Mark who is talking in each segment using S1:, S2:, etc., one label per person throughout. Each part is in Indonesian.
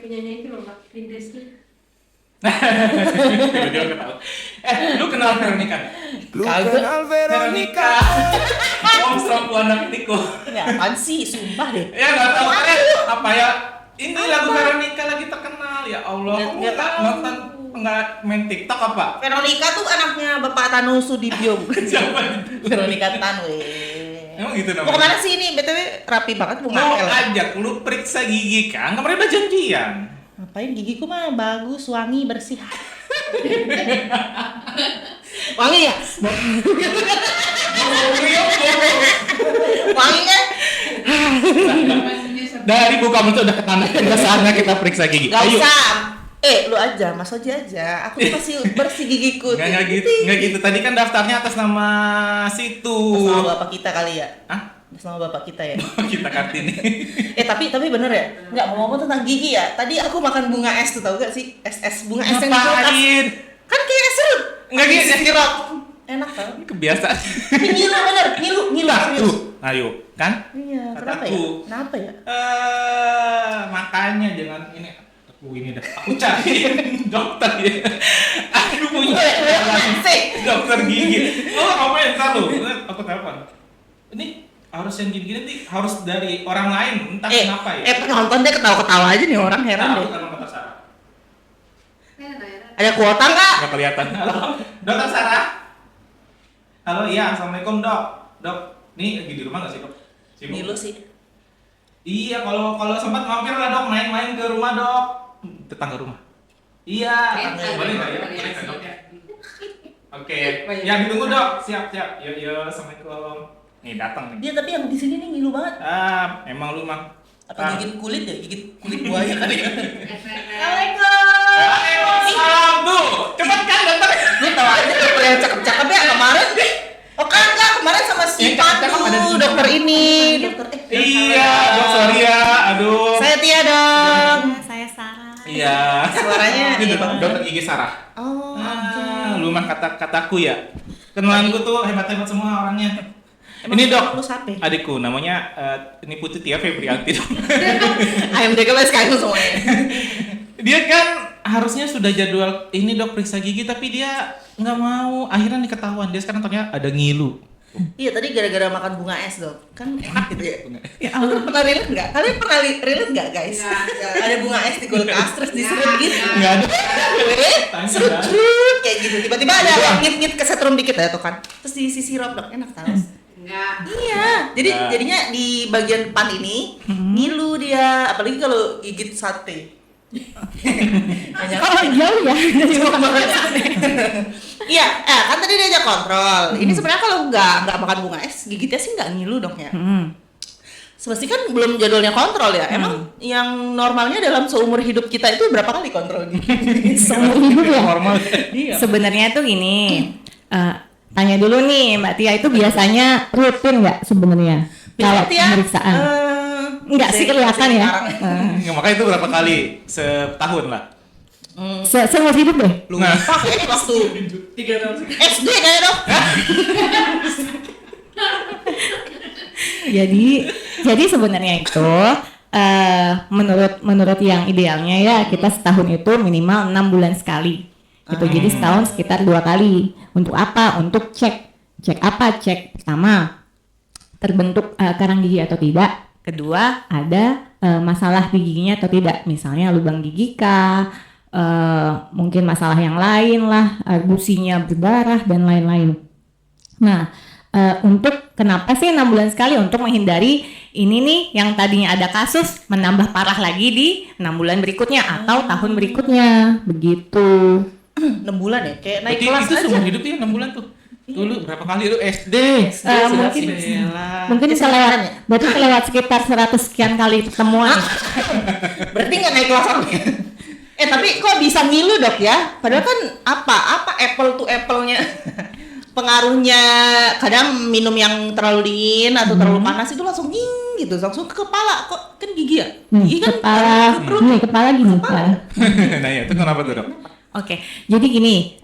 S1: penyanyi itu loh, Mbak, Rindeski.
S2: Dia ketawa. Lu kenal Veronica?
S3: Lu kenal Veronica.
S2: Om Sop anak Niko.
S4: Ini apaan sih? Sumpah deh.
S2: Ya nggak tahu apa ya. Ini lagu Veronica lagi terkenal ya Allah. Kamu nggak nonton nggak main TikTok apa?
S4: Veronica tuh anaknya Bapak Tanu Sudibyo.
S2: Siapa itu?
S4: Veronica Tan,
S2: Emang gitu namanya?
S4: Mau kemana sih ini? BTW rapi banget bunga
S2: Mau
S4: apel.
S2: ajak lu periksa gigi kan? Kemarin udah janjian.
S4: Ngapain gigiku mah bagus, wangi, bersih. Wangi ya? Wangi kan?
S2: Dari buka mulut udah ketanan ke sana kita periksa gigi.
S4: Gak
S2: Ayo.
S4: usah. Lu aja, Mas Oji aja. Aku tuh masih bersih gigiku.
S2: Nggak gitu. Tadi kan daftarnya atas nama situ.
S4: Atas nama bapak kita kali ya?
S2: Hah?
S4: Atas nama bapak kita ya?
S2: Kita Kartini.
S4: Tapi bener ya? Nggak mau ngomong tentang gigi ya? Tadi aku makan bunga es tuh, tau gak sih? Es bunga es yang di kulkas.
S2: Ngapain?
S4: Kan kayak es serut.
S2: Nggak gitu.
S4: Es sirup. Enak tau?
S2: Ini kebiasaan.
S4: Tapi ngilu bener, ngilu serius.
S2: Tuh, ayo, kan?
S4: Iya, kenapa ya?
S2: Kataku.
S4: Kenapa ya?
S2: Makanya jangan ini. Ini dah. Aku cari dokter ya. Aku punya dokter gigi. Oh, ngapain ntar lu? Aku telepon. Ini harus yang gini-gini nih harus dari orang lain, entah kenapa ya.
S4: Penonton dia ketawa-ketawa aja nih orang, heran deh.
S2: Aku telepon dokter Sarah.
S4: Ada kuota nggak?
S2: Nggak kelihatan. Halo, dokter Sarah. Halo, iya, assalamualaikum dok. Dok, nih lagi di rumah nggak sih dok? Sibuk?
S4: Ngilu sih.
S2: Iya, kalau sempat mampir lah dok, main-main ke rumah dok. Tetangga rumah. Iya, boleh nggak ya? Boleh nggak dok ya? Oke, ya ditunggu dok. Siap. Yo, assalamualaikum. Nih datang nih.
S4: Dia tapi yang di sini nih ngilu banget.
S2: Emang lu mah.
S4: Apa gigit kulit ya? Gigit kulit buaya kali ya?
S2: Waalaikumsalam tuh. Cepet kan datang.
S4: Lu tau aja dokter yang cakep-cakep ya kemarin. Oh kagak, kemarin sama si
S2: Yang cakep-cakep ada di
S4: Pandu,
S2: sini.
S4: dokter ini. Dokter
S2: Iya, dok sorry ya. Aduh.
S4: Saya Tia dong.
S1: Saya Sarah.
S2: Iya.
S4: Suaranya
S2: Ini
S4: iya.
S2: dokter gigi Sarah.
S4: Oh,
S2: Lu mah kataku ya. Kenalanku tuh hebat-hebat semua orangnya. Ini dok,
S4: lu siapa?
S2: adikku namanya ini Putri Tia Febrianti dok.
S4: Ayam DKW sekarang semuanya.
S2: Dia kan harusnya sudah jadwal ini dok periksa gigi tapi dia nggak mau. Akhirnya diketahuan dia sekarang ternyata ada ngilu.
S4: Iya tadi gara-gara makan bunga es dok. Kan enak gitu ya. Ya Allah, pernah relate nggak? Kalian pernah relate nggak guys? Ada bunga es di kulkas terus diserut gitu.
S2: Nggak ada.
S4: Serut kayak gitu. Tiba-tiba ada yang ngit kesetrum dikit ya tuh kan. Terus diisi sirup dok, enak tau.
S1: Enggak.
S4: Iya, jadi jadinya di bagian depan ini ngilu dia, apalagi kalau gigit sate.
S1: Oh, jauh ya.
S4: Iya, kan tadi diajak kontrol. Ini sebenarnya kalau nggak makan bunga es, gigitnya sih nggak ngilu dong ya. Semestinya kan belum jadwalnya kontrol ya. Emang yang normalnya dalam seumur hidup kita itu berapa kali kontrol gigi?
S1: Seumur hidup ya.
S2: Normal.
S4: Iya.
S1: Sebenarnya tuh gini. Tanya dulu nih Mbak Tia, itu biasanya rutin nggak sebenarnya kalau pemeriksaan? Nggak sih kelihatan ya.
S2: Nggak, makanya itu berapa kali setahun lah.
S1: Seumur hidup deh.
S4: Lupa kayaknya waktu 3 tahun SD kayaknya dong.
S1: Jadi sebenarnya itu menurut yang idealnya ya kita setahun itu minimal 6 bulan sekali. Gitu. Jadi setahun sekitar 2 kali. Untuk apa? Untuk cek apa? Cek pertama terbentuk karang gigi atau tidak. Kedua ada masalah di giginya atau tidak. Misalnya lubang gigi kah, mungkin masalah yang lain lah, gusinya berdarah dan lain-lain. Nah, untuk kenapa sih 6 bulan sekali? Untuk menghindari ini nih yang tadinya ada kasus menambah parah lagi di 6 bulan berikutnya atau tahun berikutnya. Begitu.
S4: 6 bulan ya, kayak naik
S2: Berarti
S4: kelas
S2: itu
S4: aja.
S2: seumur hidup ya 6 bulan tuh. Dulu berapa kali lu SD?
S1: Mungkin bisa lewat, berarti kelewat sekitar 100 sekian kali pertemuan.
S4: Berarti nggak naik kelas apa? Tapi kok bisa ngilu dok ya? Padahal kan apa apple to apple-nya pengaruhnya kadang minum yang terlalu dingin atau terlalu panas itu langsung nying gitu, langsung ke kepala. Kok kan gigi ya? Gigi kan
S1: Kepala gini.
S2: Nah ya, itu kenapa tuh dok?
S1: Oke, jadi gini,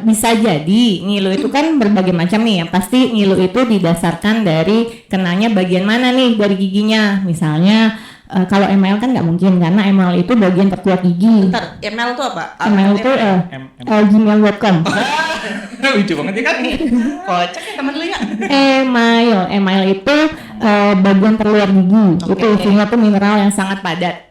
S1: bisa jadi ngilu itu kan berbagai macam nih. Yang pasti ngilu itu didasarkan dari kenanya bagian mana nih dari giginya. Misalnya kalau email kan nggak mungkin karena email itu bagian terkeluar gigi.
S4: Bentar, email itu apa?
S1: Email itu gmail.com.
S2: Lucu banget ya kan?
S4: Kocak ya teman lu ya.
S1: Email itu bagian terluar gigi.
S4: Oke.
S1: Itu isinya tuh mineral yang sangat padat.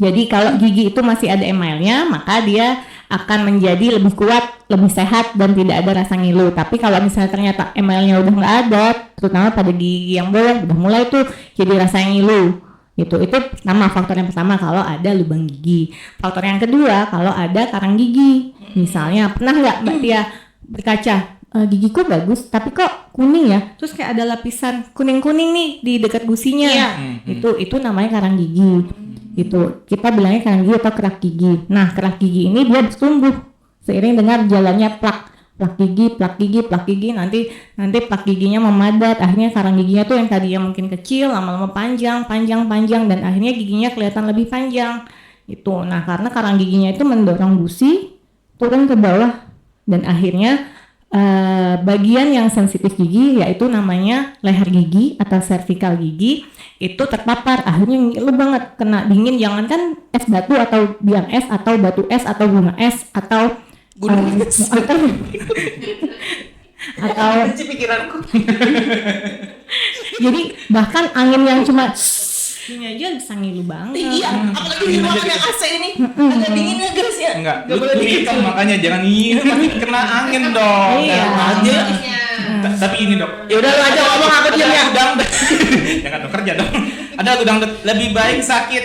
S1: Jadi kalau gigi itu masih ada emailnya, maka dia akan menjadi lebih kuat, lebih sehat dan tidak ada rasa ngilu. Tapi kalau misalnya ternyata emailnya udah nggak ada, terutama pada gigi yang bawah udah mulai tuh jadi rasa ngilu. Itu pertama, faktor yang pertama kalau ada lubang gigi. Faktor yang kedua kalau ada karang gigi. Misalnya pernah nggak Mbak Tia berkaca, gigiku bagus tapi kok kuning ya, terus kayak ada lapisan kuning-kuning nih di dekat gusinya.
S4: Iya.
S1: Itu namanya karang gigi. Itu kita bilangnya karang gigi atau kerak gigi. Nah, kerak gigi ini dia bertumbuh seiring dengan jalannya plak gigi, nanti plak giginya memadat, akhirnya karang giginya tuh yang tadinya mungkin kecil lama-lama panjang dan akhirnya giginya kelihatan lebih panjang. Itu. Nah, karena karang giginya itu mendorong gusi turun ke bawah dan akhirnya bagian yang sensitif gigi yaitu namanya leher gigi atau cervical gigi itu terpapar, akhirnya ngilu banget, kena dingin, jangankan es batu atau biang es atau batu es atau bunga es atau gunung es atau
S4: Benci pikiranku.
S1: jadi bahkan angin yang cuma ini aja bisa ngilu banget.
S4: Iya, apalagi di ruangan yang AC ini. Agak dingin ya guys ya.
S2: Enggak,
S4: Gak boleh
S2: lu
S4: dingin.
S2: hitam makanya jangan ini kena angin dong.
S1: Iya.
S2: Aja. Tapi ini dok.
S4: Ya udah lu aja ngomong, aku diam ya.
S2: Udang. Jangan dong kerja dong. Ada udang lebih baik sakit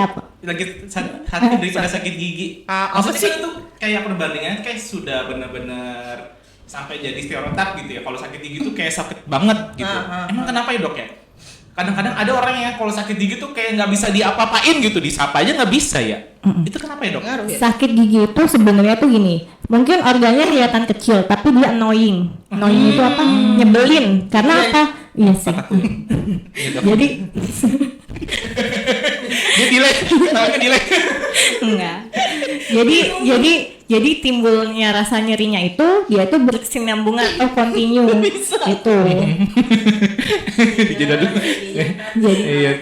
S1: apa?
S2: hati daripada sakit gigi.
S4: Apa
S2: Maksudnya
S4: sih?
S2: kan itu kayak perbandingan kayak sudah benar-benar sampai jadi stereotip gitu ya. Kalau sakit gigi tuh kayak sakit banget gitu. Emang kenapa ya dok ya? Kadang-kadang ada orang yang kalau sakit gigi tuh kayak nggak bisa diapa-apain gitu, disapa aja nggak bisa ya. Itu kenapa ya dok?
S4: Ngaruh ya?
S1: Sakit gigi itu sebenarnya tuh gini, mungkin organnya kelihatan kecil tapi dia annoying. Annoying itu apa? Nyebelin. Karena apa? Iya sih.
S2: Iya, dok.
S1: Jadi
S2: Dia delay, namanya delay.
S1: enggak. Jadi timbulnya rasa nyerinya itu dia itu berkesinambungan atau continue. Itu.
S2: Dijeda dulu.
S1: Jadi
S2: Iya.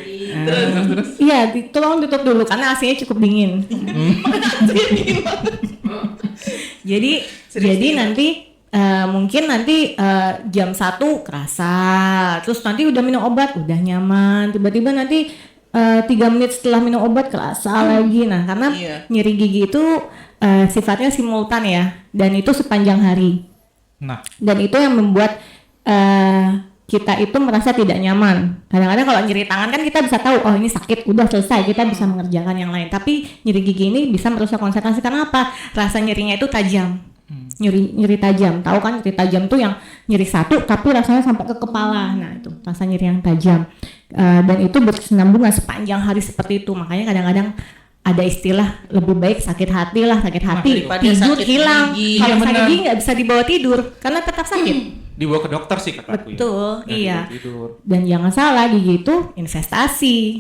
S2: Terus.
S1: iya, tolong tutup dulu karena AC-nya cukup dingin. Jadi nanti mungkin nanti jam 1 kerasa, terus nanti udah minum obat udah nyaman, tiba-tiba nanti 3 menit setelah minum obat kerasa lagi. Nah, karena
S4: Iya.
S1: nyeri gigi itu sifatnya simultan ya, dan itu sepanjang hari.
S2: Nah,
S1: Dan itu yang membuat kita itu merasa tidak nyaman. Kadang-kadang kalau nyeri tangan kan kita bisa tahu, oh ini sakit, udah selesai, kita bisa mengerjakan yang lain. Tapi nyeri gigi ini bisa merusak konsentrasi karena apa? Rasa nyerinya itu tajam. Nyeri tajam. Tahu kan nyeri tajam tuh yang nyeri satu tapi rasanya sampai ke kepala. Nah, itu rasa nyeri yang tajam. Dan itu berkesinambungan sepanjang hari seperti itu. Makanya kadang-kadang ada istilah lebih baik sakit hati lah, sakit hati
S4: daripada
S1: tidur
S4: sakit
S1: hilang.
S4: gigi.
S1: Kalau
S2: Iya,
S1: sakit
S2: benar.
S1: gigi nggak bisa dibawa tidur karena tetap sakit.
S2: dibawa ke dokter sih kataku.
S1: Betul,
S2: Ya.
S1: iya.
S2: Tidur.
S1: Dan jangan salah, gigi itu investasi.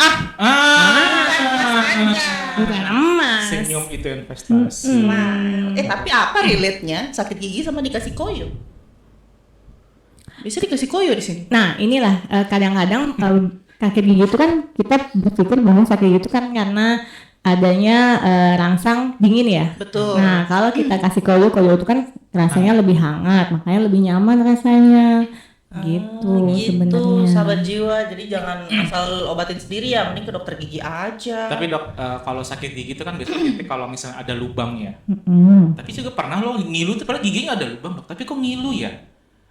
S1: Bukan emas.
S2: Senyum itu investasi.
S4: Tapi apa relate-nya sakit gigi sama dikasih koyo? Bisa dikasih koyo di sini.
S1: Nah, inilah kadang-kadang sakit gigi itu kan kita berpikir bahwa sakit gigi itu kan karena adanya rangsang dingin ya.
S4: Betul.
S1: Nah, kalau kita kasih koyo itu kan rasanya lebih hangat, makanya lebih nyaman rasanya. Gitu sebenarnya.
S4: Sahabat jiwa. Jadi jangan asal obatin sendiri ya, mending ke dokter gigi aja.
S2: Tapi dok, kalau sakit gigi itu kan biasanya kalau misalnya ada lubang ya. Tapi juga pernah lo ngilu tuh padahal giginya ada lubang dok, tapi kok ngilu ya?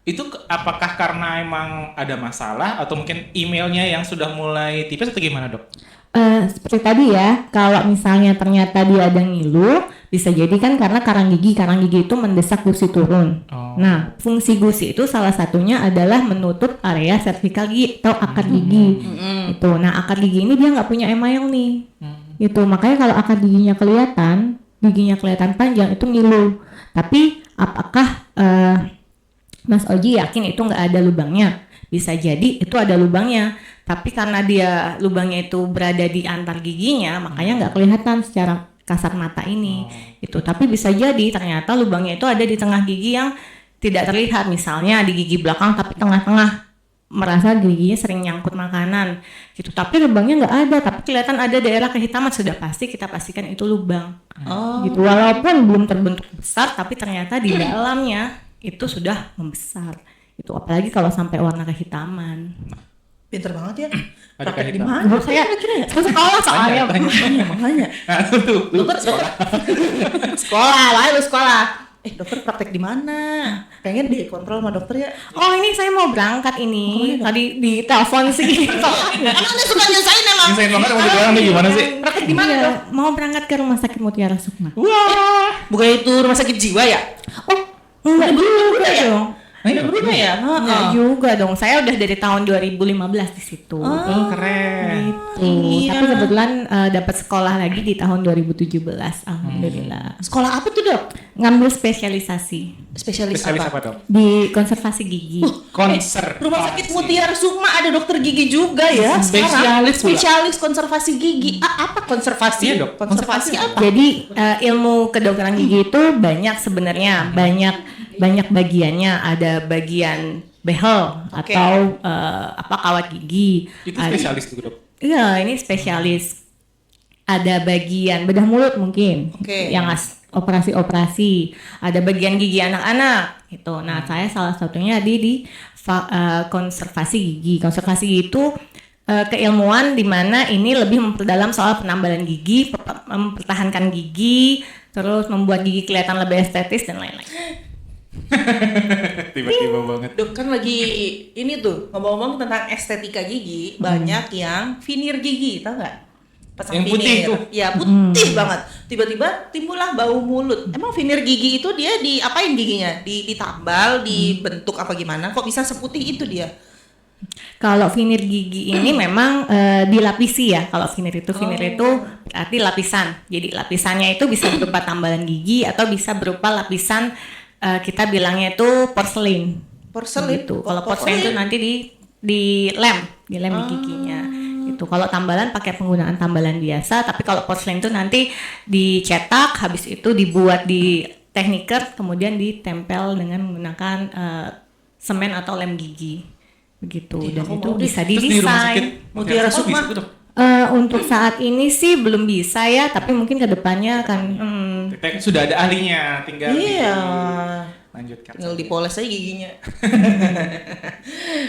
S2: Itu apakah karena emang ada masalah atau mungkin emailnya yang sudah mulai tipis atau gimana dok?
S1: Seperti tadi ya, kalau misalnya ternyata dia ada ngilu, bisa jadi kan karena karang gigi itu mendesak gusi turun.
S2: Oh.
S1: Nah, fungsi gusi itu salah satunya adalah menutup area cervical gigi atau akar gigi. Itu. Nah, akar gigi ini dia nggak punya email nih. Itu makanya kalau akar giginya kelihatan panjang itu ngilu. Tapi apakah Mas Oji yakin itu nggak ada lubangnya? Bisa jadi itu ada lubangnya, tapi karena dia lubangnya itu berada di antar giginya, makanya nggak kelihatan secara kasat mata ini. Itu. Tapi bisa jadi ternyata lubangnya itu ada di tengah gigi yang tidak terlihat, misalnya di gigi belakang tapi tengah-tengah. merasa giginya sering nyangkut makanan gitu, tapi lubangnya nggak ada, tapi kelihatan ada daerah kehitaman, sudah pasti kita pastikan itu lubang. Gitu, walaupun belum terbentuk besar tapi ternyata di dalamnya itu sudah membesar itu, apalagi kalau sampai warna kehitaman.
S4: Pinter banget ya.
S2: Ada
S4: Praktek di
S2: kehidupan.
S4: mana?
S1: Menurut saya sekolah soalnya.
S4: Makanya.
S2: Nah, tuh,
S4: Dokter. Sekolah, lalu sekolah. Dokter praktek di mana? Pengen dikontrol sama dokter ya.
S1: Oh, ini saya mau berangkat ini. Tadi di telepon sih.
S4: Emang dia suka nyusahin emang.
S2: Nyusahin banget mau dibilang nih gimana sih?
S4: Praktek di mana,
S1: Iya,
S4: Dok?
S1: mau berangkat ke Rumah Sakit Mutiara Sukma.
S2: Wah.
S4: Bukan itu rumah sakit jiwa ya?
S1: Oh, enggak juga dong.
S4: Udah berubah ya?
S1: Enggak juga dong. Saya udah dari tahun 2015 di situ.
S2: Oh, keren.
S1: Gitu.
S4: Iya.
S1: Tapi kebetulan dapat sekolah lagi di tahun 2017. Alhamdulillah.
S4: Sekolah apa tuh, Dok?
S1: Ngambil spesialisasi
S4: Spesialis
S2: Spesialis
S4: apa?
S2: apa, Dok?
S1: di konservasi gigi.
S2: Konser.
S4: Rumah sakit Mutiara Sukma ada dokter gigi juga ya.
S2: Spesialis pula.
S4: Spesialis konservasi gigi. Apa konservasi?
S2: Iya, Dok.
S4: Konservasi apa?
S1: Jadi ilmu kedokteran gigi itu banyak sebenarnya, banyak bagiannya. Ada bagian behel
S4: Oke.
S1: atau kawat gigi.
S2: Itu spesialis tuh, Dok.
S1: Iya, ini spesialis. Ada bagian bedah mulut mungkin,
S4: Oke.
S1: yang operasi-operasi. Ada bagian gigi anak-anak, gitu. Nah, saya salah satunya di konservasi gigi. Konservasi gigi itu keilmuan di mana ini lebih memperdalam soal penambalan gigi, mempertahankan gigi, terus membuat gigi kelihatan lebih estetis dan lain-lain.
S2: Tiba-tiba banget.
S4: Dok, kan lagi ini tuh ngomong-ngomong tentang estetika gigi, banyak yang veneer gigi, tau nggak? Pasang
S2: Yang putih
S4: veneer.
S2: tuh.
S4: Ya putih banget. Tiba-tiba timbullah bau mulut. Emang veneer gigi itu dia diapain giginya? Ditambal, dibentuk apa gimana? Kok bisa seputih itu dia?
S1: Kalau veneer gigi ini memang dilapisi ya. Kalau veneer itu berarti lapisan. Jadi lapisannya itu bisa berupa tambalan gigi atau bisa berupa lapisan kita bilangnya itu porselin.
S4: Porselin.
S1: Gitu. Kalau porselin itu nanti di lem di giginya. Itu kalau tambalan pakai penggunaan tambalan biasa, tapi kalau porselin itu nanti dicetak, habis itu dibuat di tekniker, kemudian ditempel dengan menggunakan semen atau lem gigi. Begitu. Dan
S4: aku
S1: itu
S4: mau deh.
S1: bisa
S2: Terus di rumah sakit
S1: didesain.
S4: Mutiara Sukma.
S2: bisa tuh, Dok.
S1: Untuk saat ini sih belum bisa ya, tapi mungkin kedepannya akan
S2: Sudah ada ahlinya, tinggal
S4: Iya.
S2: lanjutkan.
S4: Tinggal dipoles aja giginya.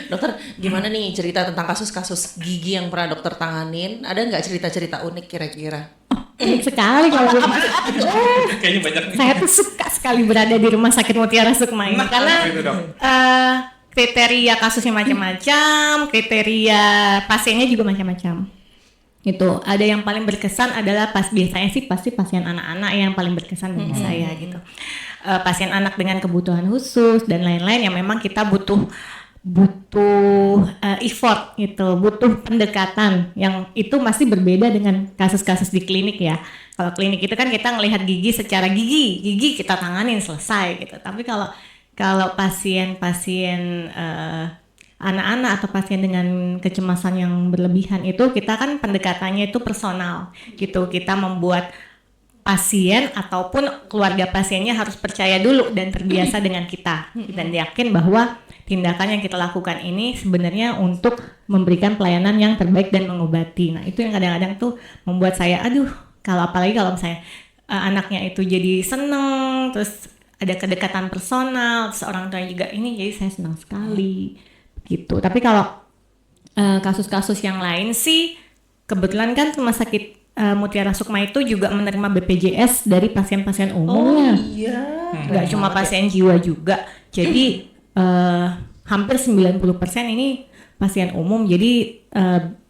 S4: Dokter, gimana nih cerita tentang kasus-kasus gigi yang pernah dokter tanganin? Ada nggak cerita-cerita unik kira-kira?
S1: unik sekali kalau
S2: Kayaknya banyak nih.
S1: saya tuh suka sekali berada di Rumah Sakit Mutiara Sukma ini karena
S2: Itu, Dok.
S1: kriteria kasusnya macam-macam, kriteria pasiennya juga macam-macam. Itu ada yang paling berkesan adalah biasanya sih pasti pasien anak-anak yang paling berkesan bagi saya gitu. Pasien anak dengan kebutuhan khusus dan lain-lain yang memang kita butuh effort gitu, butuh pendekatan yang itu masih berbeda dengan kasus-kasus di klinik ya. Kalau klinik itu kan kita ngelihat gigi secara gigi kita tanganin selesai gitu. Tapi kalau pasien-pasien anak-anak atau pasien dengan kecemasan yang berlebihan itu kita kan pendekatannya itu personal gitu. Kita membuat pasien ataupun keluarga pasiennya harus percaya dulu dan terbiasa dengan kita dan yakin bahwa tindakan yang kita lakukan ini sebenarnya untuk memberikan pelayanan yang terbaik dan mengobati. Nah, itu yang kadang-kadang tuh membuat saya apalagi kalau misalnya anaknya itu jadi seneng, terus ada kedekatan personal, seorang tua juga ini, jadi saya senang sekali gitu. Tapi kalau kasus-kasus yang lain sih kebetulan kan Rumah Sakit Mutiara Sukma itu juga menerima BPJS dari pasien-pasien umumnya.
S4: Iya.
S1: Nggak cuma pasien jiwa juga. Jadi hampir 90% ini pasien umum. Jadi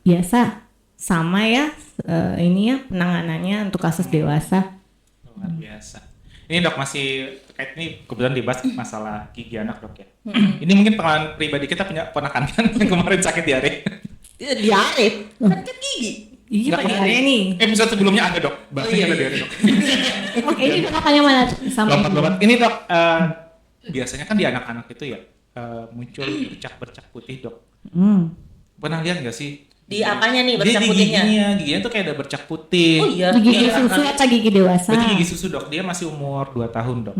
S1: biasa sama ya ini ya penanganannya untuk kasus dewasa.
S2: Luar biasa. Ini Dok masih terkait ini kebetulan dibahas masalah gigi anak Dok ya. Ini mungkin pengalaman pribadi kita punya ponakan kan yang kemarin sakit diare.
S4: Diare. Kan gigi.
S1: Iya,
S2: Nggak
S1: Pak
S2: pernah.
S1: Diare nih.
S2: Episode sebelumnya ada Dok. Bahasanya
S4: iya.
S2: ada diare Dok.
S1: Oke, ini makanya mana sama
S2: Lompat-lompat. Ini Dok, biasanya kan di anak-anak itu ya muncul bercak-bercak putih Dok. Pernah lihat nggak sih?
S4: Di apanya nih
S2: Dia
S4: bercak
S2: di
S4: putihnya?
S2: giginya tuh kayak ada bercak putih.
S4: Oh iya.
S1: gigi
S4: Iya.
S1: susu atau gigi dewasa?
S2: Berarti gigi susu Dok, dia masih umur 2 tahun Dok.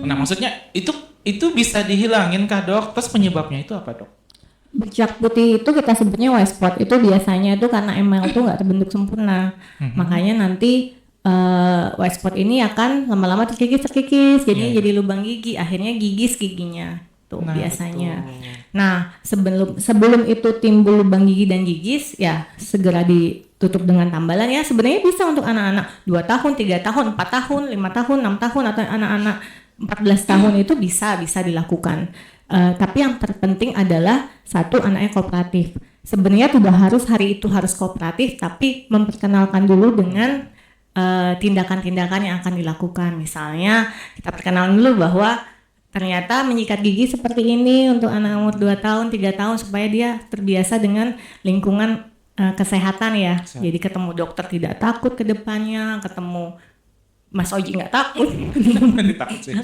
S2: Nah maksudnya itu bisa dihilangin kah Dok? Terus penyebabnya itu apa Dok?
S1: bercak putih itu kita sebutnya white spot, itu biasanya itu karena emang itu nggak terbentuk sempurna. Makanya nanti white spot ini akan lama-lama terkikis, jadi lubang gigi, akhirnya gigis giginya tuh biasanya. Nah, sebelum itu timbul lubang gigi dan gigis, ya segera ditutup dengan tambalan ya. Sebenarnya bisa untuk anak-anak 2 tahun, 3 tahun, 4 tahun, 5 tahun, 6 tahun, atau anak-anak 14 tahun itu bisa dilakukan. Tapi yang terpenting adalah satu, anaknya kooperatif. Sebenarnya tidak harus hari itu harus kooperatif, tapi memperkenalkan dulu dengan tindakan-tindakan yang akan dilakukan. Misalnya kita perkenalan dulu bahwa ternyata menyikat gigi seperti ini untuk anak umur 2 tahun, 3 tahun supaya dia terbiasa dengan lingkungan kesehatan ya. Jadi ketemu dokter tidak takut ke depannya, ketemu Mas Oji nggak takut.
S2: Takut sih.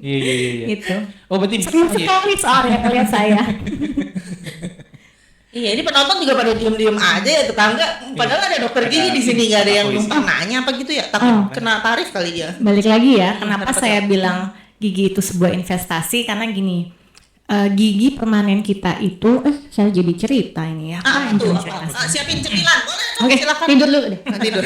S2: Iya.
S1: Gitu.
S2: Oh berarti
S1: Serius sekali soalnya kalian saya.
S4: Iya, ini penonton juga pada diem-diem aja ya, tetangga. Padahal ada dokter gigi di sini, nggak ada yang numpang nanya apa gitu ya. Takut kena tarif kali ya.
S1: Balik lagi ya, kenapa saya bilang gigi itu sebuah investasi, karena gini, gigi permanen kita itu, saya jadi cerita ini ya.
S4: Itu siapin cemilan, boleh?
S1: Oke,
S4: Silakan.
S1: tidur dulu deh.
S4: Tidur.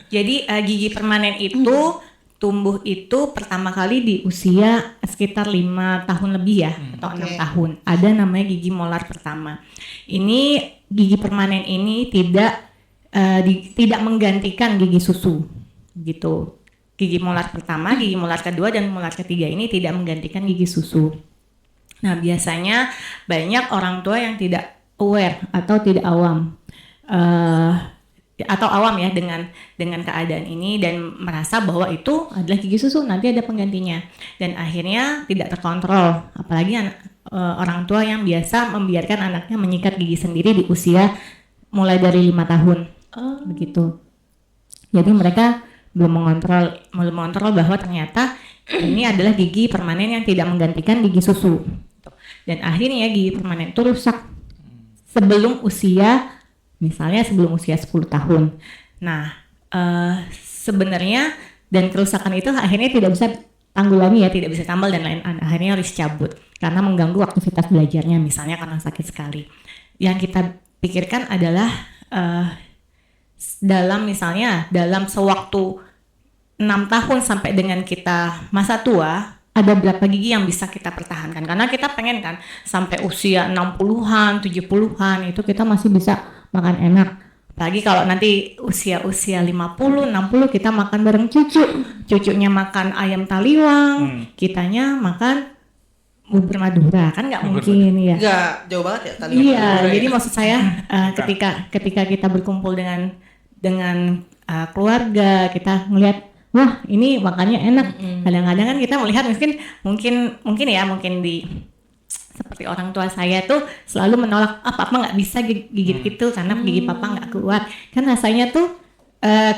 S1: Jadi gigi permanen itu tumbuh itu pertama kali di usia sekitar 5 tahun lebih ya, atau 6 tahun. Ada namanya gigi molar pertama. Ini gigi permanen ini tidak menggantikan gigi susu, gitu. Gigi molar pertama, gigi molar kedua, dan molar ketiga ini tidak menggantikan gigi susu. Nah, biasanya banyak orang tua yang tidak aware atau tidak awam. Atau awam ya dengan keadaan ini dan merasa bahwa itu adalah gigi susu, nanti ada penggantinya, dan akhirnya tidak terkontrol, apalagi orang tua yang biasa membiarkan anaknya menyikat gigi sendiri di usia mulai dari 5 tahun. Begitu. Jadi mereka belum mengontrol bahwa ternyata ini adalah gigi permanen yang tidak menggantikan gigi susu, dan akhirnya gigi permanen itu rusak sebelum usia 10 tahun. Nah, sebenarnya dan kerusakan itu akhirnya tidak bisa tanggulangi ya, tidak bisa tambal dan lain, akhirnya harus cabut karena mengganggu aktivitas belajarnya, misalnya karena sakit sekali. Yang kita pikirkan adalah dalam sewaktu 6 tahun sampai dengan kita masa tua, ada berapa gigi yang bisa kita pertahankan, karena kita pengen kan sampai usia 60-an, 70-an itu kita masih bisa makan enak. Apalagi kalau nanti usia-usia 50, 60 kita makan bareng cucunya makan ayam taliwang, kitanya makan bubur Madura, kan nggak mungkin ya.
S4: Nggak, jauh banget ya taliwang.
S1: Iya, jadi maksud saya ketika kita berkumpul dengan keluarga, kita ngelihat wah ini makannya enak. Kadang-kadang kan kita melihat mungkin di seperti orang tua saya tuh selalu menolak, papa nggak bisa gigit gitu karena gigi papa nggak kuat, kan rasanya tuh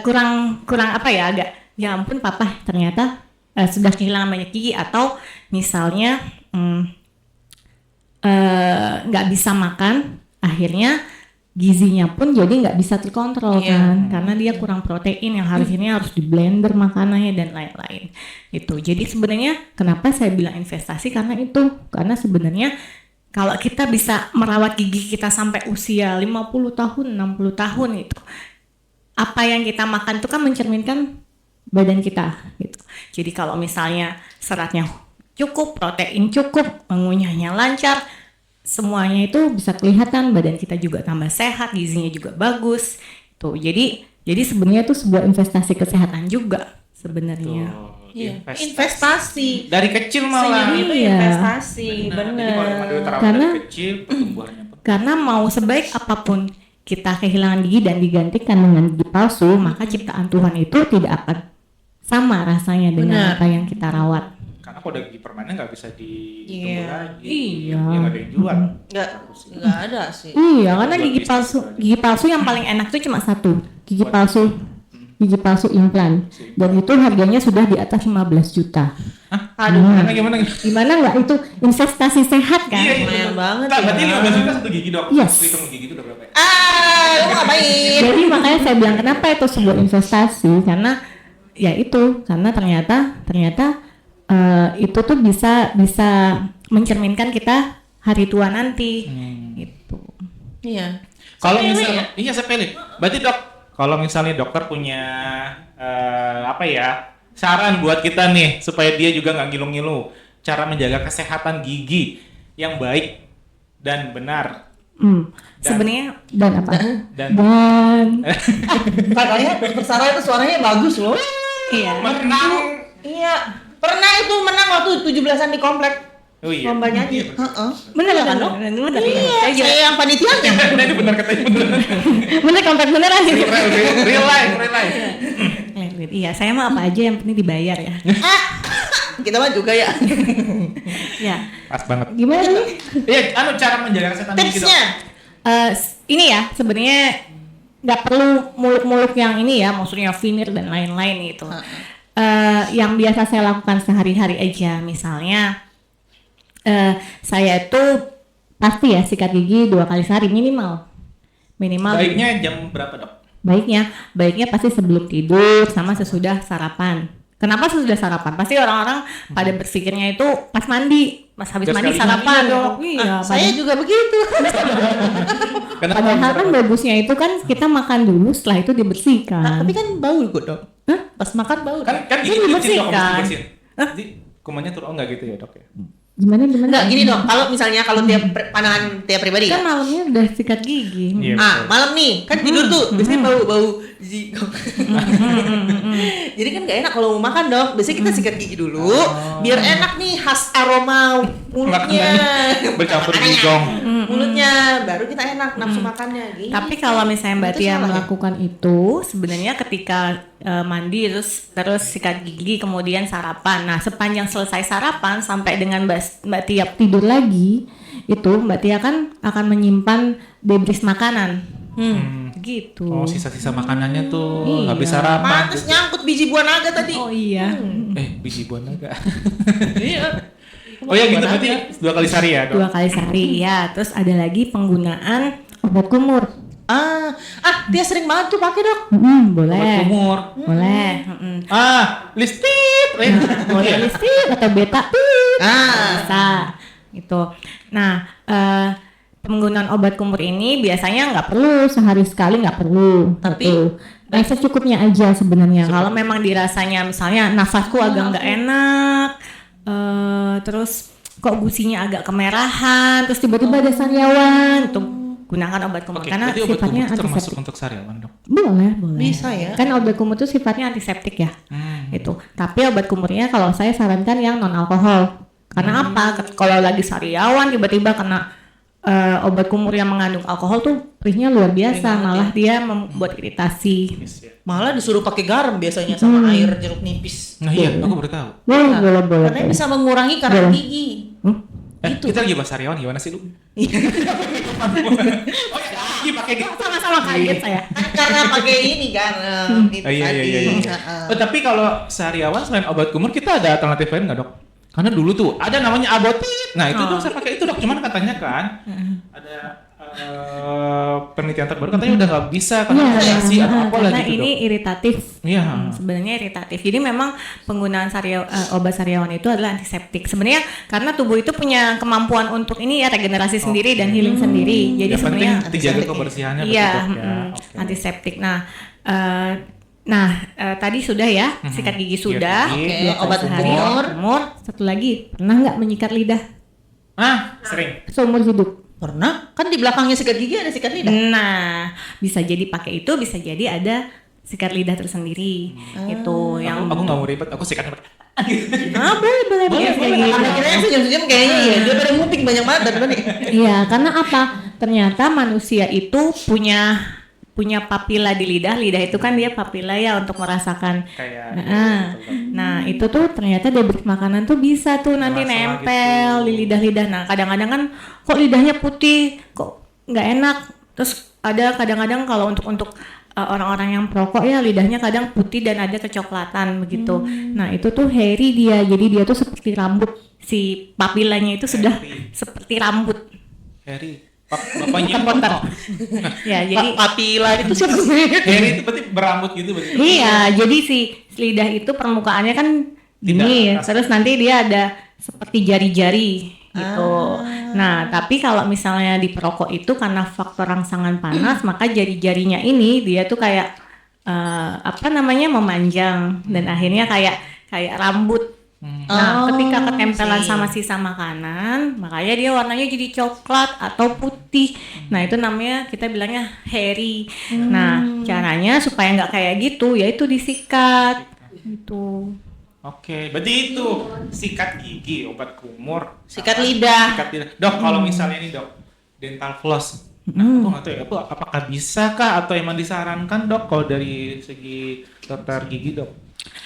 S1: kurang apa ya, agak ya ampun papa ternyata sudah kehilangan banyak gigi, atau misalnya nggak bisa makan, akhirnya gizinya pun jadi nggak bisa terkontrol kan, karena dia kurang protein yang harusnya harus di blender makanannya dan lain-lain. Itu jadi sebenarnya kenapa saya bilang investasi, karena sebenarnya kalau kita bisa merawat gigi kita sampai usia 50 tahun 60 tahun, itu apa yang kita makan itu kan mencerminkan badan kita gitu. Jadi kalau misalnya seratnya cukup, protein cukup, mengunyahnya lancar, semuanya itu bisa kelihatan, badan kita juga tambah sehat, gizinya juga bagus. Tuh, jadi sebenarnya itu sebuah investasi kesehatan juga sebenarnya.
S4: Iya. Investasi.
S2: Dari kecil malah.
S4: Itu investasi, benar.
S1: Karena mau sebaik apapun kita kehilangan gigi dan digantikan dengan gigi palsu, maka ciptaan Tuhan itu tidak akan sama rasanya dengan apa yang kita rawat.
S2: Karena kalau ada gigi permanen nggak bisa ditunggu lagi.
S1: Iya.
S2: Ya nggak ada yang jual.
S4: Nggak ada sih.
S1: Iya, karena gigi palsu yang paling enak itu cuma satu, gigi palsu implan, dan itu harganya sudah di atas 15 juta.
S4: Aduh,
S1: Gimana nggak, itu investasi sehat kan?
S2: Iya,
S4: lumayan banget ya.
S2: Berarti 15 juta satu gigi dok.
S1: Yes.
S2: Hitung gigi itu udah berapa ya?
S4: Lu ngapain?
S1: Jadi makanya saya bilang kenapa itu sebuah investasi, karena ya itu, karena ternyata itu tuh bisa mencerminkan kita hari tua nanti. Gitu.
S4: Iya.
S2: Kalau
S4: Sepele
S2: misalnya,
S4: ya?
S2: iya sepele. Berarti dok, kalau misalnya dokter punya saran buat kita nih supaya dia juga nggak ngilu-ngilu, cara menjaga kesehatan gigi yang baik dan benar.
S1: Sebenarnya dan apa?
S2: Dan
S4: Katanya dokter Sarah itu suaranya bagus loh.
S1: Iya.
S2: menang.
S4: Iya. Pernah itu menang waktu 17-an di komplek.
S2: Oh iya.
S4: Lomba nyanyi.
S2: Iya,
S4: Heeh.
S1: Bener
S4: Iya
S1: kan?
S4: kan, Dok?
S1: Bener.
S4: Iya,
S1: Saya juga-
S4: saya yang panitianya.
S2: Nah, ini benar katanya benar.
S1: bener komplek beneran.
S2: Real life.
S1: Iya, saya mah apa aja yang penting dibayar ya.
S4: Kita mah juga ya.
S1: Ya.
S2: Pas banget.
S1: Gimana nih?
S2: Iya, cara menjaga kesehatan gigi dok.
S4: Tipsnya.
S1: Ini ya sebenarnya nggak perlu muluk-muluk yang ini ya, maksudnya veneer dan lain-lain gitu. Yang biasa saya lakukan sehari-hari aja, misalnya saya itu pasti ya sikat gigi 2 kali sehari minimal.
S2: Baiknya jam berapa dok?
S1: Baiknya pasti sebelum tidur sama sesudah sarapan. Kenapa sesudah sarapan? Pasti orang-orang pada berpikirnya itu pas mandi, pas habis
S2: Gas
S1: mandi
S2: kali
S1: sarapan
S2: mandi,
S1: dong.
S2: dok.
S1: Iya,
S4: Saya juga begitu.
S1: padahal kan bagusnya itu kan kita makan dulu, setelah itu dibersihkan.
S4: Tapi kan bau kok, Dok.
S1: Hah?
S4: Pas makan bau.
S2: kan
S1: Kan
S2: gigi licin dok,
S1: dibersihkan.
S2: harus dibersihin. Jadi kumannya turun enggak gitu ya dok ya?
S1: Gimana?
S4: Enggak gini dong, kalau misalnya kalau tiap pandangan tiap pribadi
S1: Kan
S4: ya.
S1: malamnya udah sikat gigi.
S2: Iya.
S4: Ah, malam nih, kan tidur tuh, biasanya bau jijik. Jadi kan gak enak kalau mau makan dong. Biasanya kita sikat gigi dulu, biar enak nih khas aroma mulutnya.
S2: Bercampur
S4: Makanannya.
S2: gigong.
S4: Mulutnya, baru kita enak nafsu makannya. Gitu.
S1: Tapi kalau misalnya Mbak
S4: Itu
S1: Tia
S4: salah ya?
S1: melakukan itu, sebenarnya ketika mandi terus sikat gigi kemudian sarapan. Nah, sepanjang selesai sarapan sampai dengan Mbak Tia tidur lagi, itu Mbak Tia kan akan menyimpan debris makanan. Gitu.
S2: Oh, sisa-sisa makanannya tuh
S1: Iya.
S2: habis sarapan.
S4: Pantes nyangkut biji buah naga tadi.
S1: Oh iya.
S2: Biji buah naga.
S4: Iya.
S2: Oh ya gitu berarti 2 kali sehari ya dok?
S1: 2 kali sehari ya. Terus ada lagi penggunaan obat kumur.
S4: Dia sering banget tuh pakai dok.
S2: Obat
S1: Boleh.
S2: kumur.
S1: Boleh.
S2: Listip.
S1: Boleh listrik atau beta bisa gitu. Nah, penggunaan obat kumur ini biasanya nggak perlu sehari sekali, nggak perlu.
S4: Tapi
S1: gitu. Nah, secukupnya aja sebenarnya. Kalau memang dirasanya misalnya nafasku agak nggak enak, terus kok gusinya agak kemerahan, terus tiba-tiba ada sariawan, tuh gunakan obat kumur
S2: Oke,
S1: karena
S2: berarti obat
S1: sifatnya
S2: kumur termasuk
S1: antiseptik.
S2: untuk sariawan dok?
S1: Boleh.
S4: Bisa ya.
S1: Kan obat kumur itu sifatnya antiseptik ya. Itu. Tapi obat kumurnya kalau saya sarankan yang non alkohol. Karena apa? Kalau lagi sariawan tiba-tiba kena obat kumur yang mengandung alkohol tuh perihnya luar biasa, malah dia membuat iritasi.
S4: Malah disuruh pakai garam biasanya sama air jeruk nipis.
S2: Nah iya, aku baru tahu.
S1: Boleh.
S4: Karena bisa mengurangi karat
S1: Boleh.
S4: gigi.
S2: Kita lagi bahas sariawan gimana sih lu? Gigi pakai gitu.
S1: Sama-sama kaget saya.
S4: Kan karena pakai ini kan. Itu
S2: Iya.
S4: tadi.
S2: Oh, tapi kalau sariawan selain obat kumur kita ada alternatif lain nggak dok? Karena dulu tuh ada namanya abotit. Nah itu dok saya pakai itu dok. Cuman katanya kan ada penelitian terbaru katanya udah nggak bisa karena radiasi atau apa
S1: karena
S2: lagi
S1: ini
S2: dok.
S1: iritatif.
S2: Iya.
S1: Sebenarnya iritatif. Jadi memang penggunaan obat sariawan itu adalah antiseptik. Sebenarnya karena tubuh itu punya kemampuan untuk ini ya regenerasi sendiri dan healing sendiri. Jadi
S2: Yang penting
S1: sebenarnya
S2: dijaga kebersihannya betul
S1: iya,
S2: dok ya. Oke.
S1: antiseptik. Tadi sudah ya, sikat gigi sudah.
S2: gigi.
S1: Dua kali
S4: Obat
S1: sehari.
S4: kumur.
S1: Satu lagi, pernah nggak menyikat lidah
S2: Sering.
S1: seumur hidup?
S4: Pernah? Kan di belakangnya sikat gigi ada sikat lidah.
S1: Nah, bisa jadi pakai itu, bisa jadi ada sikat lidah tersendiri. Itu yang
S2: Aku nggak mau ribet, aku sikatnya pakai.
S1: boleh
S4: Boleh, Karena kita yang senyum-senyum kayaknya ya. Dia pada muting banyak banget dari tadi.
S1: Iya, karena apa? Ternyata manusia itu punya papila di lidah. Lidah itu kan dia papila ya untuk merasakan.
S2: Kayak.
S1: Nah, itu tuh ternyata debris makanan tuh bisa tuh nanti
S2: Masalah
S1: nempel
S2: gitu.
S1: di lidah-lidah. Nah, kadang-kadang kan kok lidahnya putih, kok nggak enak. Terus ada kadang-kadang kalau untuk orang-orang yang perokok ya lidahnya kadang putih dan ada kecoklatan begitu. Nah, itu tuh hairy dia. Jadi dia tuh seperti rambut. Si papilanya itu sudah seperti rambut.
S2: Harry. Bapaknya
S1: Ya, jadi
S4: Papila itu siapa?
S2: Harry itu berarti berambut gitu begitu.
S1: iya, jadi si lidah itu permukaannya kan
S2: Tidak
S1: ini,
S2: atas.
S1: terus nanti dia ada seperti jari-jari gitu. Nah, tapi kalau misalnya di perokok itu karena faktor rangsangan panas, maka jari-jarinya ini dia tuh kayak memanjang dan akhirnya kayak rambut. Nah, ketika ketempelan sama sisa makanan, makanya dia warnanya jadi coklat atau putih. Nah, itu namanya kita bilangnya hairy. Nah, caranya supaya nggak kayak gitu, yaitu disikat. Gitu.
S2: Oke, berarti itu sikat gigi, obat kumur,
S4: Sikat lidah.
S2: sikat lidah. Dok, kalau misalnya ini dok, dental floss, aku nggak tahu ya, apakah bisa kah atau emang disarankan dok kalau dari segi dokter gigi dok?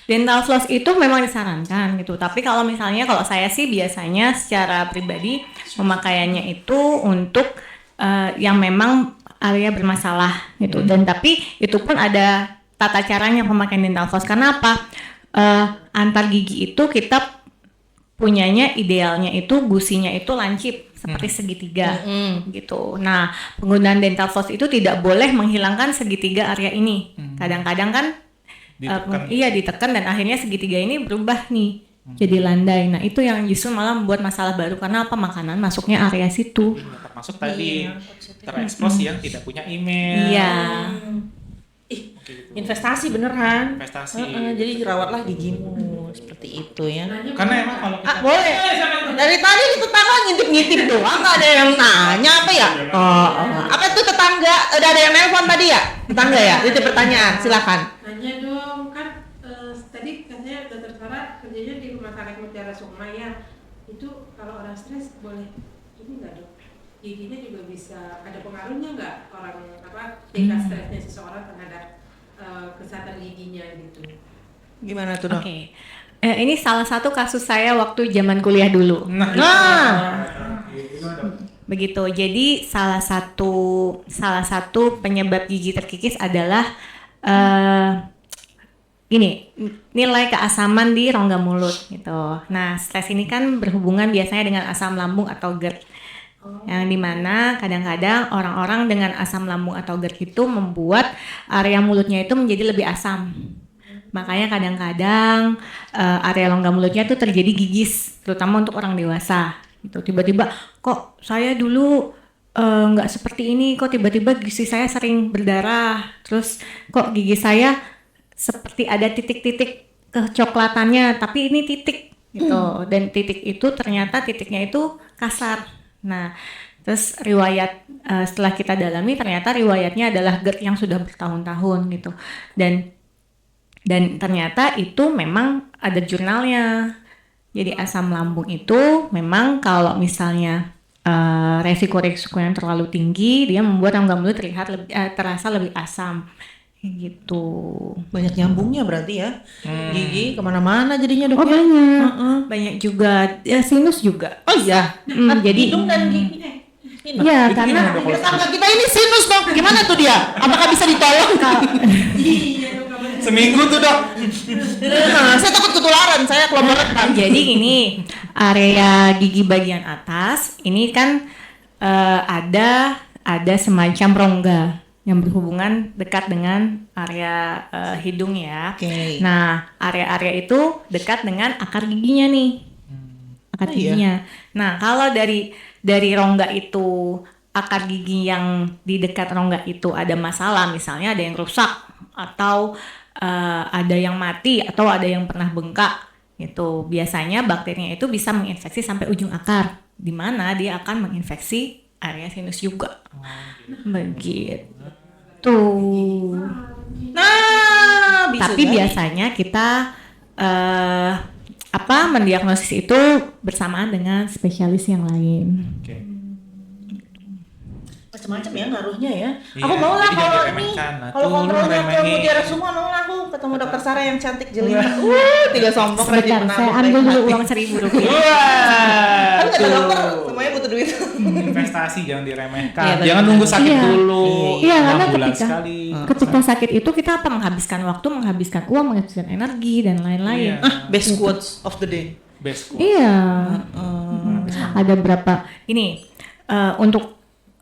S1: Dental floss itu memang disarankan gitu. Tapi kalau saya sih biasanya secara pribadi pemakaiannya itu untuk yang memang area bermasalah gitu. Dan tapi itu pun ada tata caranya pemakaian dental floss. Karena apa? Antar gigi itu kita punyanya idealnya itu gusinya itu lancip seperti segitiga gitu. Nah, penggunaan dental floss itu tidak boleh menghilangkan segitiga area ini. Kadang-kadang kan ditekan dan akhirnya segitiga ini berubah nih jadi landai. Nah, itu yang justru malah membuat masalah baru karena apa? Makanan masuknya area situ.
S2: Termasuk tadi terekspos yang tidak punya email.
S1: Iya.
S4: Investasi beneran.
S2: Investasi.
S4: Jadi rawatlah gigimu seperti itu ya.
S2: Karena emang kalau kita
S4: Boleh. Dari tadi di tetangga ngintip-ngintip doang, nggak ada yang nanya apa ya? Apa itu tetangga? Udah ada yang nelpon tadi ya? Tetangga ya? Itu pertanyaan, silakan.
S5: Nanya dong, kan tadi katanya dokter Sarah kerjanya di rumah sakit Mutiara Sukma ya. Itu kalau orang stres boleh ini nggak dok? Giginya juga bisa ada pengaruhnya nggak tingkat stresnya seseorang terhadap kesehatan giginya gitu?
S4: Gimana tuh dok?
S1: Oke. Ini salah satu kasus saya waktu zaman kuliah dulu. Begitu. Jadi salah satu penyebab gigi terkikis adalah nilai keasaman di rongga mulut gitu. Nah, stres ini kan berhubungan biasanya dengan asam lambung atau GERD. Yang dimana kadang-kadang orang-orang dengan asam lambung atau GERD itu membuat area mulutnya itu menjadi lebih asam. Makanya kadang-kadang area rongga mulutnya itu terjadi gigis, terutama untuk orang dewasa. Gitu. Tiba-tiba, kok saya dulu nggak seperti ini, kok tiba-tiba gigi saya sering berdarah, terus kok gigi saya seperti ada titik-titik kecoklatannya, tapi ini titik gitu. Dan titik itu ternyata titiknya itu kasar. Nah, terus riwayat setelah kita dalami ternyata riwayatnya adalah GERD yang sudah bertahun-tahun gitu. Dan ternyata itu memang ada jurnalnya. Jadi asam lambung itu memang kalau misalnya resiko yang terlalu tinggi, dia membuat rongga mulut terasa lebih asam. Gitu.
S4: Banyak nyambungnya berarti ya. Gigi kemana-mana jadinya dok.
S1: Oh banyak. Banyak juga. Sinus juga.
S4: Oh iya.
S1: Jadi
S4: hidung dan gigi.
S1: Iya, karena
S4: Tetangga kita ini sinus dok. Gimana tuh dia? Apakah bisa ditolong?
S2: seminggu tuh dok.
S4: Saya takut ketularan. Saya kelompok rentan.
S1: jadi ini area gigi bagian atas ini kan ada semacam rongga yang berhubungan dekat dengan area hidung ya.
S4: Oke.
S1: Nah, area-area itu dekat dengan akar giginya nih. Akar giginya. Nah, kalau dari rongga itu, akar gigi yang di dekat rongga itu ada masalah, misalnya ada yang rusak atau ada yang mati atau ada yang pernah bengkak, itu biasanya bakterinya itu bisa menginfeksi sampai ujung akar, di mana dia akan menginfeksi area sinus juga. Begitu.
S4: Nah, bisa
S1: Tapi
S4: jadi.
S1: biasanya kita mendiagnosis itu bersamaan dengan spesialis yang lain.
S2: Oke.
S4: Macam-macam ya ngaruhnya ya.
S2: Iya,
S4: Aku mau lah
S2: jadi
S4: kalau
S2: jangan
S4: ini
S2: diremehkan. Nah,
S4: kalau
S2: tuh, lu
S4: kontrolnya ke
S2: ngeremehin.
S4: Mutiara Sukma mau lah aku ketemu dokter Sarah yang cantik jelita. Tiga sombong rajin
S1: Sebentar,
S4: menabung
S1: saya
S4: baik
S1: ambil dulu
S4: hati.
S1: uang Rp1.000.
S2: Wah,
S4: Kan kata
S2: tuh.
S4: dokter semuanya butuh duit.
S2: Investasi jangan diremehkan.
S4: Iya, benar.
S2: Jangan nunggu sakit
S1: Iya.
S2: dulu.
S1: Iya,
S2: 6
S1: karena
S2: bulan
S1: ketika-
S2: sekali.
S1: Ketika sakit itu kita menghabiskan waktu, menghabiskan uang, menghabiskan energi dan lain-lain.
S2: Iya.
S4: Best quotes of the day.
S2: Best quote.
S1: Iya. Ada berapa? Ini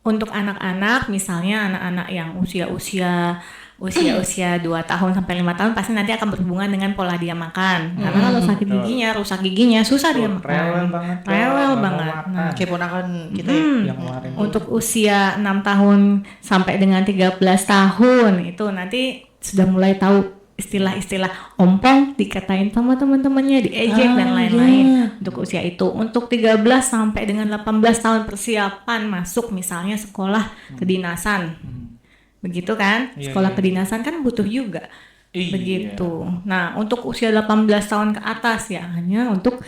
S1: untuk anak-anak, misalnya anak-anak yang usia-usia usia 2 tahun sampai 5 tahun pasti nanti akan berhubungan dengan pola dia makan. Karena kalau sakit
S2: betul.
S1: giginya, rusak giginya, susah dia
S2: Tuh,
S1: makan.
S2: rewel banget,
S1: Rewel
S2: nggak mau
S1: banget.
S2: makan.
S1: Nah,
S4: Kayak ponakan kita ya.
S2: Yang kemarin.
S1: untuk usia 6 tahun sampai dengan 13 tahun itu nanti sudah mulai tahu istilah-istilah ompong, dikatain sama teman-temannya, diejek dan lain-lain. Untuk usia itu, untuk 13 sampai dengan 18 tahun persiapan masuk misalnya sekolah kedinasan. Begitu kan?
S2: Iya,
S1: Sekolah
S2: iya.
S1: kedinasan kan butuh juga.
S2: Iya.
S1: Begitu. Nah, untuk usia 18 tahun ke atas ya hanya untuk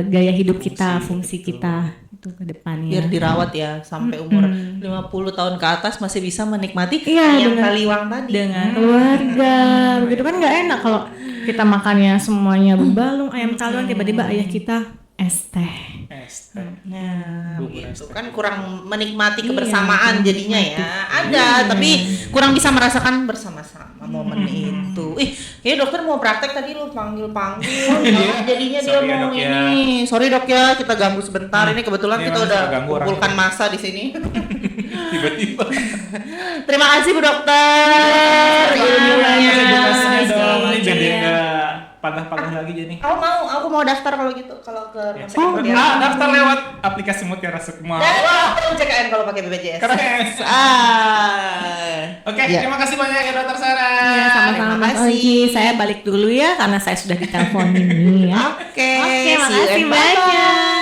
S1: gaya hidup kita, fungsi
S2: betul.
S1: kita itu ke depannya.
S4: Biar dirawat ya sampai umur 50 tahun ke atas masih bisa menikmati
S1: Iya,
S4: ayam
S1: dengan-
S4: kaliwang tadi.
S1: dengan keluarga. Begitu kan nggak enak kalau kita makannya semuanya bebalung ayam kalduan tiba-tiba ayah kita es teh.
S2: Es.
S4: Nah,
S2: Bubur
S4: gitu
S2: es teh.
S4: kan kurang menikmati
S1: Iya,
S4: kebersamaan
S1: kurang
S4: jadinya ya. Ada, tapi kurang bisa merasakan bersama-sama momen itu. Kayaknya dokter mau praktek tadi lu panggil-panggil.
S2: Iya.
S4: Jadinya dia
S2: Sorry ya,
S4: mau
S2: Dok, ya.
S4: ini. Sorry dok ya, kita ganggu sebentar. Ini kebetulan
S2: Ini
S4: kita
S2: emang
S4: udah
S2: suka ganggu orang
S4: kumpulkan
S2: itu.
S4: masa di sini.
S2: Tiba-tiba.
S4: Terima kasih Bu Dokter. Ilmunya.
S2: Edukasinya dong. Ini biar dia
S1: Iya.
S2: nggak patah-patah lagi jadi.
S4: Aku mau daftar kalau gitu, kalau ke rumah sakit
S1: Oh,
S4: Mutiara.
S2: Daftar lewat aplikasi Mutiara Sukma.
S4: Dan CKN kalau pakai BPJS.
S2: Keren. Oke,
S4: Iya.
S2: terima kasih banyak ya Dokter Sarah.
S1: Iya, sama-sama
S4: terima
S1: Mas
S4: kasih.
S1: Oji. Saya balik dulu ya karena saya sudah ditelepon ini ya.
S4: Oke,
S1: Oke,
S4: see you
S1: makasih
S4: and bye-bye.
S1: banyak.